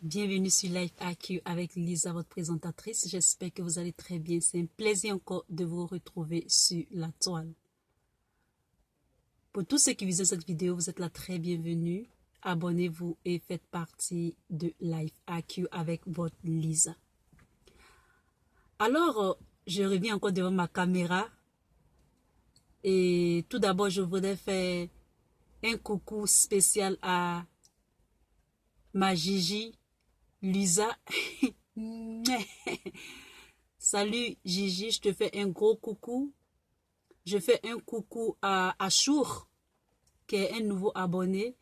Bienvenue sur Life AQ avec Lisa, votre présentatrice. J'espère que vous allez très bien. C'est un plaisir encore de vous retrouver sur la toile. Pour tous ceux qui visionnent cette vidéo, vous êtes la très bienvenue. Abonnez-vous et faites partie de Life AQ avec votre Lisa. Alors, je reviens encore devant ma caméra. Et tout d'abord, je voudrais faire un coucou spécial à ma Gigi, Lisa. Salut Gigi, je te fais un gros coucou. Je fais un coucou à Achour, qui est un nouveau abonné.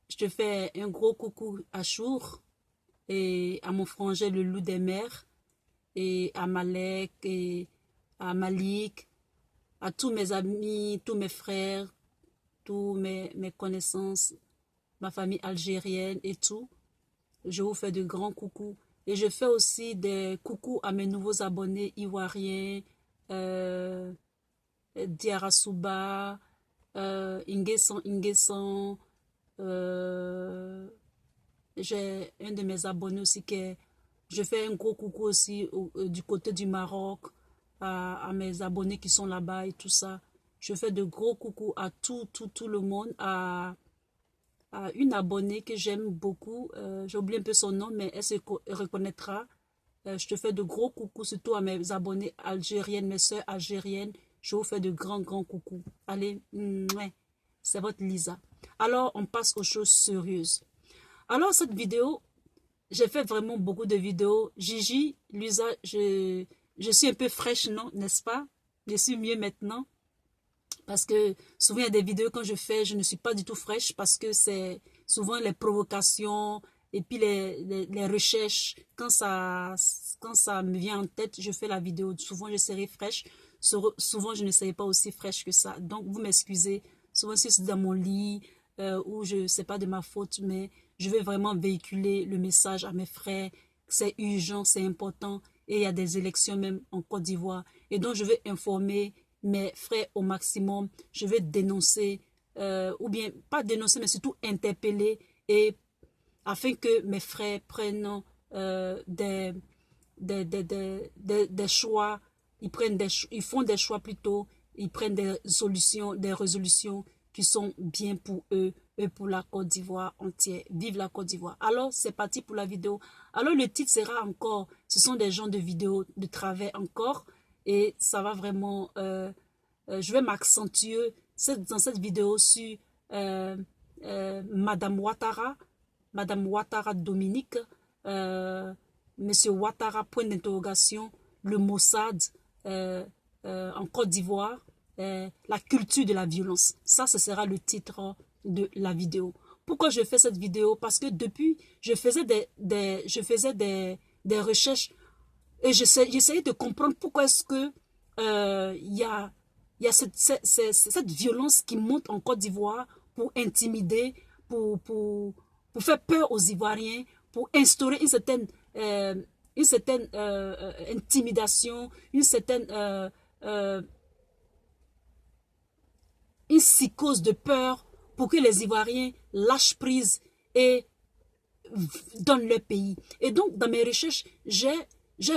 Je te fais un gros coucou à Achour et à mon frangin le loup des mers et à Malek et à Malik, à tous mes amis, tous mes frères, tous mes connaissances, ma famille algérienne et tout. Je vous fais de grands coucous. Et je fais aussi des coucous à mes nouveaux abonnés ivoiriens, Diarasuba, Ingesan. J'ai un de mes abonnés aussi je fais un gros coucou aussi du côté du Maroc, à mes abonnés qui sont là-bas et tout ça. Je fais de gros coucous à tout le monde, à une abonnée que j'aime beaucoup. J'ai oublié un peu son nom, mais elle se reconnaîtra. Je te fais de gros coucous, surtout à mes abonnés algériennes, mes soeurs algériennes. Je vous fais de grands coucous. Allez, c'est votre Lisa. Alors, on passe aux choses sérieuses. Alors, cette vidéo, j'ai fait vraiment beaucoup de vidéos. Gigi, Lisa, je suis un peu fraîche, non, n'est-ce pas? Je suis mieux maintenant. Parce que souvent, il y a des vidéos quand je fais, je ne suis pas du tout fraîche parce que c'est souvent les provocations et puis les recherches. Quand ça me vient en tête, je fais la vidéo. Souvent, je serai fraîche. Souvent, je ne serai pas aussi fraîche que ça. Donc, vous m'excusez. Souvent, si c'est dans mon lit ou je sais pas de ma faute, mais je vais vraiment véhiculer le message à mes frères. C'est urgent, c'est important. Et il y a des élections même en Côte d'Ivoire. Et donc, je vais informer mes frères au maximum. Je vais dénoncer, ou bien pas dénoncer, mais surtout interpeller, et afin que mes frères prennent des choix, ils font des choix plutôt, ils prennent des solutions, des résolutions qui sont bien pour eux et pour la Côte d'Ivoire entière. Vive la Côte d'Ivoire. Alors, c'est parti pour la vidéo. Alors, le titre sera encore, ce sont des genres de vidéos de travers encore, et ça va vraiment, je vais m'accentuer dans cette vidéo sur Madame Ouattara Dominique, Monsieur Ouattara, point d'interrogation, le Mossad en Côte d'Ivoire, la culture de la violence. Ça, ce sera le titre de la vidéo. Pourquoi je fais cette vidéo? Parce que depuis, je faisais des recherches et j'essayais de comprendre pourquoi est-ce que il y a cette violence qui monte en Côte d'Ivoire pour intimider, pour faire peur aux Ivoiriens, pour instaurer une certaine intimidation, une psychose de peur pour que les Ivoiriens lâchent prise et donnent leur pays. Et donc, dans mes recherches, j'ai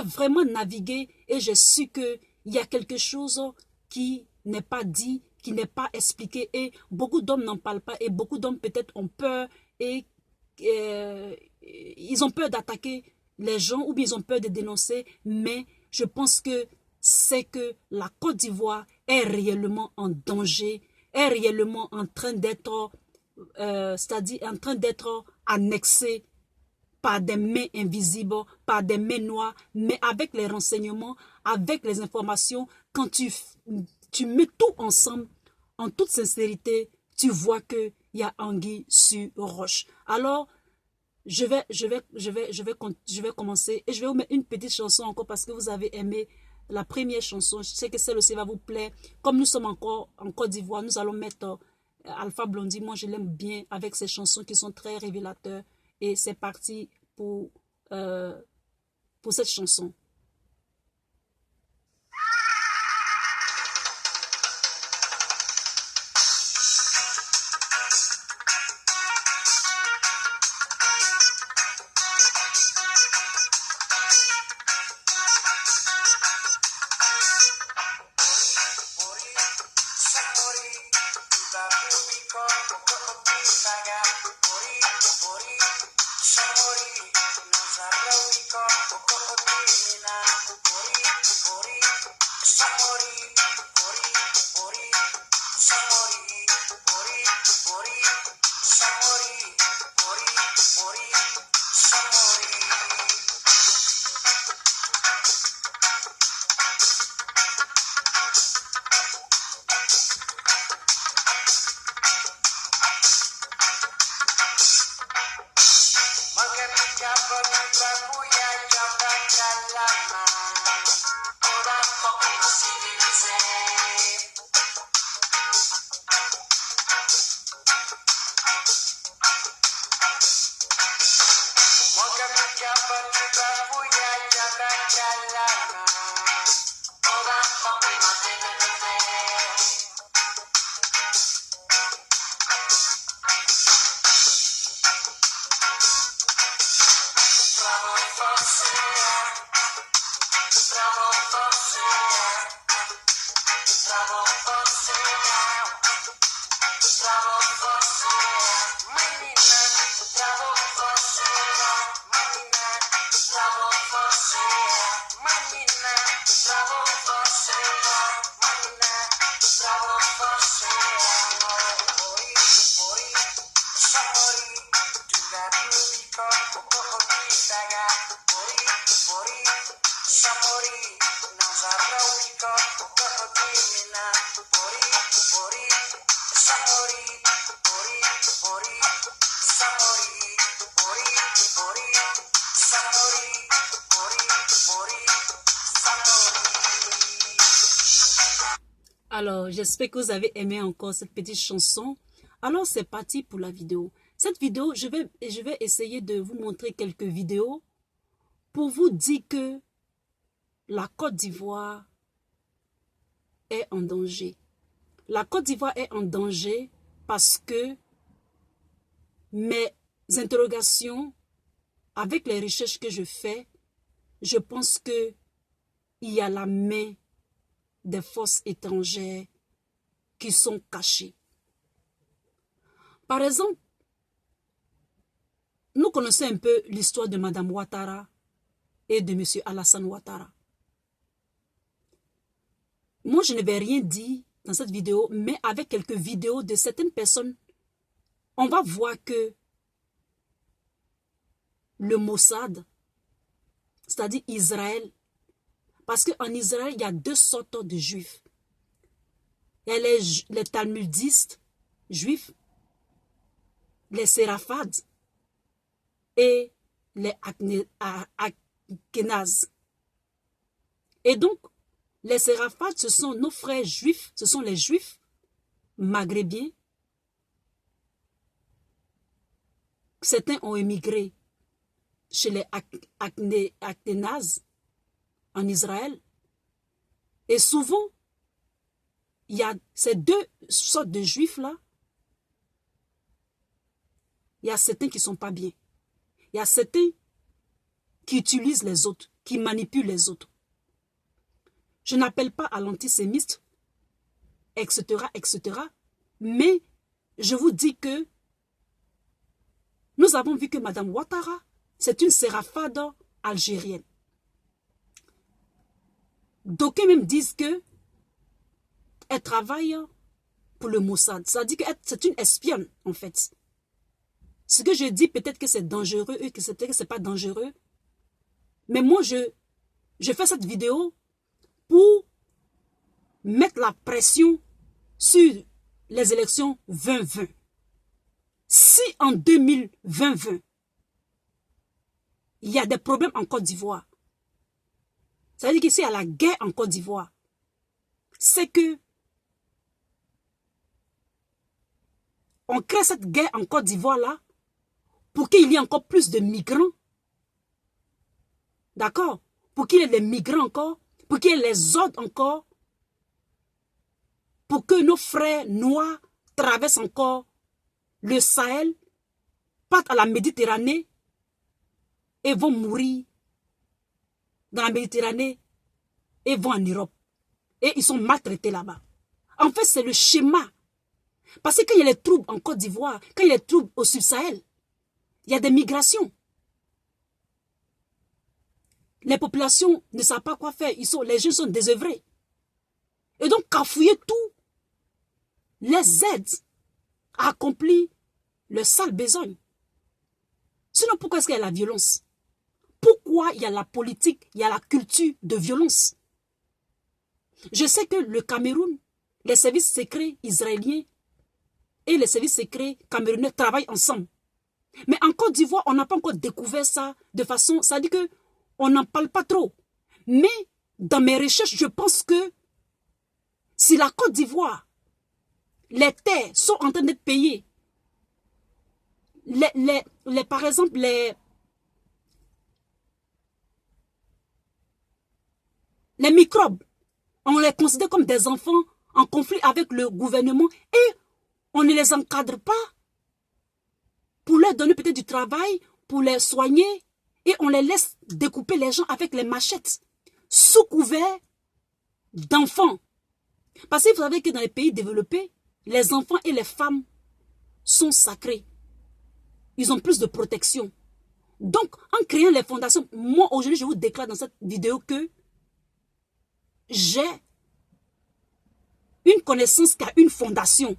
vraiment navigué et j'ai su qu'il y a quelque chose qui n'est pas dit, qui n'est pas expliqué, et beaucoup d'hommes n'en parlent pas, et beaucoup d'hommes peut-être ont peur, et ils ont peur d'attaquer les gens, ou bien ils ont peur de dénoncer, mais je pense que c'est que la Côte d'Ivoire est réellement en danger, est réellement en train d'être, c'est-à-dire en train d'être annexée par des mains invisibles, par des mains noires, mais avec les renseignements, avec les informations, quand tu mets tout ensemble, en toute sincérité, tu vois qu'il y a anguille sur roche. Alors, je vais commencer, et je vais vous mettre une petite chanson encore parce que vous avez aimé la première chanson. Je sais que celle aussi va vous plaire. Comme nous sommes encore en Côte d'Ivoire, nous allons mettre Alpha Blondy. Moi, je l'aime bien avec ses chansons qui sont très révélateurs. Et c'est parti euh, pour cette chanson. Alors, j'espère que vous avez aimé encore cette petite chanson. Alors, c'est parti pour la vidéo. Cette vidéo, je vais essayer de vous montrer quelques vidéos pour vous dire que la Côte d'Ivoire est en danger. La Côte d'Ivoire est en danger parce que mes interrogations, avec les recherches que je fais, je pense que il y a la main des forces étrangères qui sont cachées. Par exemple, nous connaissons un peu l'histoire de Madame Ouattara et de Monsieur Alassane Ouattara. Moi, je ne vais rien dire dans cette vidéo, mais avec quelques vidéos de certaines personnes, on va voir que le Mossad, c'est-à-dire Israël, parce qu'en Israël, il y a deux sortes de juifs. Il y a les talmudistes juifs, les séraphades et les Ashkénazes. Et donc, les séraphades, ce sont nos frères juifs, ce sont les juifs maghrébiens. Certains ont émigré chez les Ashkénazes en Israël. Et souvent, il y a ces deux sortes de juifs-là. Il y a certains qui ne sont pas bien. Il y a certains qui utilisent les autres, qui manipulent les autres. Je n'appelle pas à l'antisémite, etc., etc. Mais je vous dis que nous avons vu que Madame Ouattara, c'est une séraphade algérienne. D'aucuns même disent que elle travaille pour le Mossad. Ça dit que c'est une espionne, en fait. Ce que je dis, peut-être que c'est dangereux, et que peut-être que ce n'est pas dangereux. Mais moi, je fais cette vidéo pour mettre la pression sur les élections 2020. Si en 2020, il y a des problèmes en Côte d'Ivoire, ça veut dire qu'ici, il y a la guerre en Côte d'Ivoire. C'est que on crée cette guerre en Côte d'Ivoire-là pour qu'il y ait encore plus de migrants. D'accord? Pour qu'il y ait des migrants encore, pour qu'il y ait les autres encore, pour que nos frères noirs traversent encore le Sahel, partent à la Méditerranée et vont mourir dans la Méditerranée et vont en Europe. Et ils sont maltraités là-bas. En fait, c'est le schéma. Parce que quand il y a les troubles en Côte d'Ivoire, quand il y a les troubles au Sud-Sahel, il y a des migrations. Les populations ne savent pas quoi faire. Les gens sont désœuvrés. Et donc, cafouiller tout les aide à accomplir le sale besogne. Sinon, pourquoi est-ce qu'il y a la violence? Pourquoi il y a la politique, il y a la culture de violence? Je sais que le Cameroun, les services secrets israéliens et les services secrets camerounais travaillent ensemble. Mais en Côte d'Ivoire, on n'a pas encore découvert ça de façon... Ça dit que on n'en parle pas trop. Mais dans mes recherches, je pense que si la Côte d'Ivoire, les terres sont en train d'être payées, par exemple, les microbes, on les considère comme des enfants en conflit avec le gouvernement et on ne les encadre pas pour leur donner peut-être du travail, pour les soigner et on les laisse découper les gens avec les machettes sous couvert d'enfants. Parce que vous savez que dans les pays développés, les enfants et les femmes sont sacrés. Ils ont plus de protection. Donc, en créant les fondations, moi aujourd'hui, je vous déclare dans cette vidéo que j'ai une connaissance qui a une fondation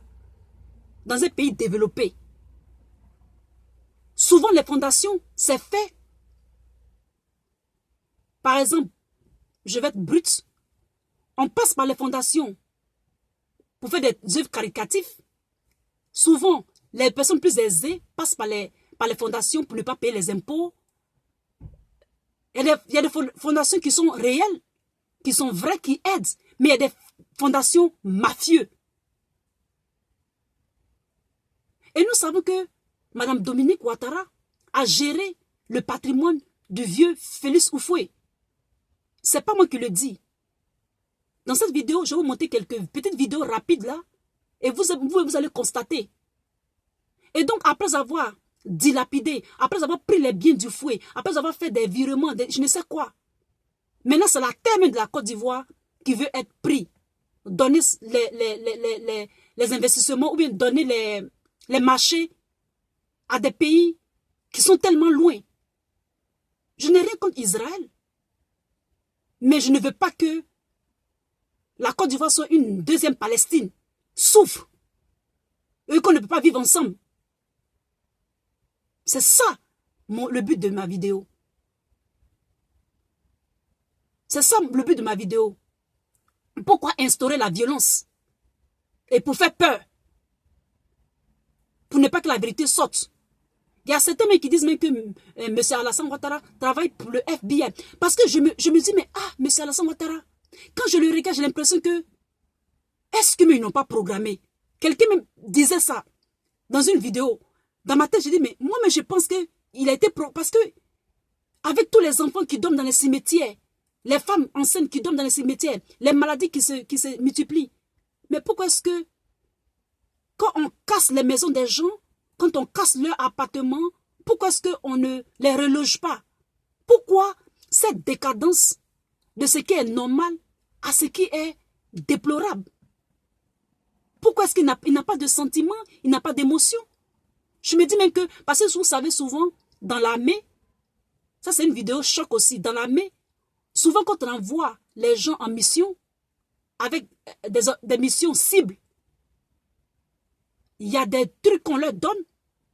dans un pays développé. Souvent, les fondations, c'est fait. Par exemple, je vais être brute. On passe par les fondations pour faire des œuvres caritatives. Souvent, les personnes plus aisées passent par les fondations pour ne pas payer les impôts. Il y a des fondations qui sont réelles, qui sont vraies, qui aident. Mais il y a des fondations mafieuses. Et nous savons que Mme Dominique Ouattara a géré le patrimoine du vieux Félix Houphouët. Ce n'est pas moi qui le dis. Dans cette vidéo, je vais vous montrer quelques petites vidéos rapides là. Et vous allez constater. Et donc, après avoir dilapidé, après avoir pris les biens du fouet, après avoir fait des virements, je ne sais quoi. Maintenant, c'est la terre de la Côte d'Ivoire qui veut être pris. Donner les investissements ou bien donner les marchés à des pays qui sont tellement loin. Je n'ai rien contre Israël. Mais je ne veux pas que la Côte d'Ivoire soit une deuxième Palestine. Souffre. Et qu'on ne peut pas vivre ensemble. C'est ça le but de ma vidéo. C'est ça le but de ma vidéo. Pourquoi instaurer la violence? Et pour faire peur. Pour ne pas que la vérité sorte. Il y a certains mecs qui disent même que M. Alassane Ouattara travaille pour le FBI. Parce que je me dis, mais M. Alassane Ouattara, quand je le regarde, j'ai l'impression que, est-ce que ils n'ont pas programmé? Quelqu'un me disait ça dans une vidéo. Dans ma tête, j'ai dit, mais moi, je pense qu'il a été... Parce que, avec tous les enfants qui dorment dans les cimetières, les femmes enceintes qui dorment dans les cimetières, les maladies qui se multiplient, mais pourquoi est-ce que, quand on casse les maisons des gens, quand on casse leur appartement, pourquoi est-ce qu'on ne les reloge pas? Pourquoi cette décadence de ce qui est normal à ce qui est déplorable? Pourquoi est-ce qu'il n'a pas de sentiment, il n'a pas d'émotion? Je me dis même que, parce que vous savez souvent, dans l'armée, ça c'est une vidéo choc aussi, dans l'armée, souvent quand on envoie les gens en mission, avec des missions cibles, il y a des trucs qu'on leur donne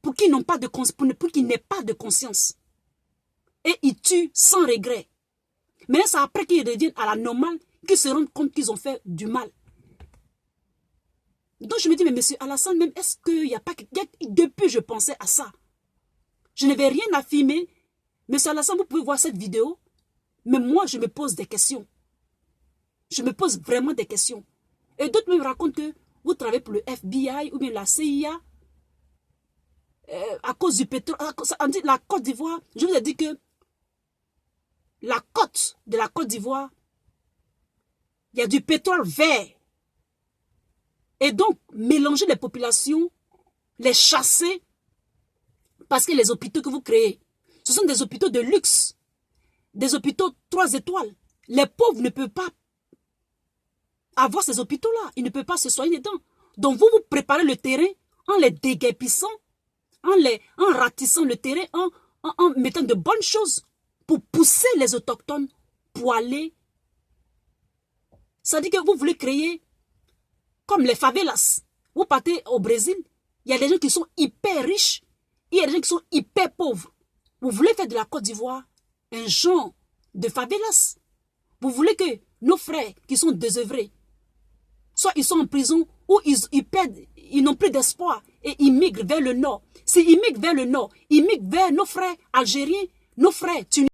pour qu'ils n'aient pas de conscience. Et ils tuent sans regret. Mais c'est après qu'ils reviennent à la normale qu'ils se rendent compte qu'ils ont fait du mal. Donc je me dis, mais monsieur Alassane, même est-ce qu'il n'y a pas... Depuis, je pensais à ça. Je n'avais rien affirmé. Monsieur Alassane, vous pouvez voir cette vidéo. Mais moi, je me pose des questions. Je me pose vraiment des questions. Et d'autres me racontent que vous travaillez pour le FBI ou bien la CIA. À cause du pétrole. La Côte d'Ivoire, je vous ai dit que la côte de la Côte d'Ivoire, il y a du pétrole vert. Et donc, mélanger les populations, les chasser, parce que les hôpitaux que vous créez, ce sont des hôpitaux de luxe, des hôpitaux 3 étoiles. Les pauvres ne peuvent pas avoir ces hôpitaux-là. Ils ne peuvent pas se soigner dedans. Donc, vous préparez le terrain en les déguerpissant, en ratissant le terrain, en mettant de bonnes choses pour pousser les autochtones pour aller. Ça dit que vous voulez créer comme les favelas. Vous partez au Brésil, il y a des gens qui sont hyper riches, il y a des gens qui sont hyper pauvres. Vous voulez faire de la Côte d'Ivoire un genre de favelas. Vous voulez que nos frères qui sont désœuvrés, soit ils sont en prison ou ils n'ont plus d'espoir et ils migrent vers le nord. S'ils migrent vers le nord, ils migrent vers nos frères algériens, nos frères tunisiens.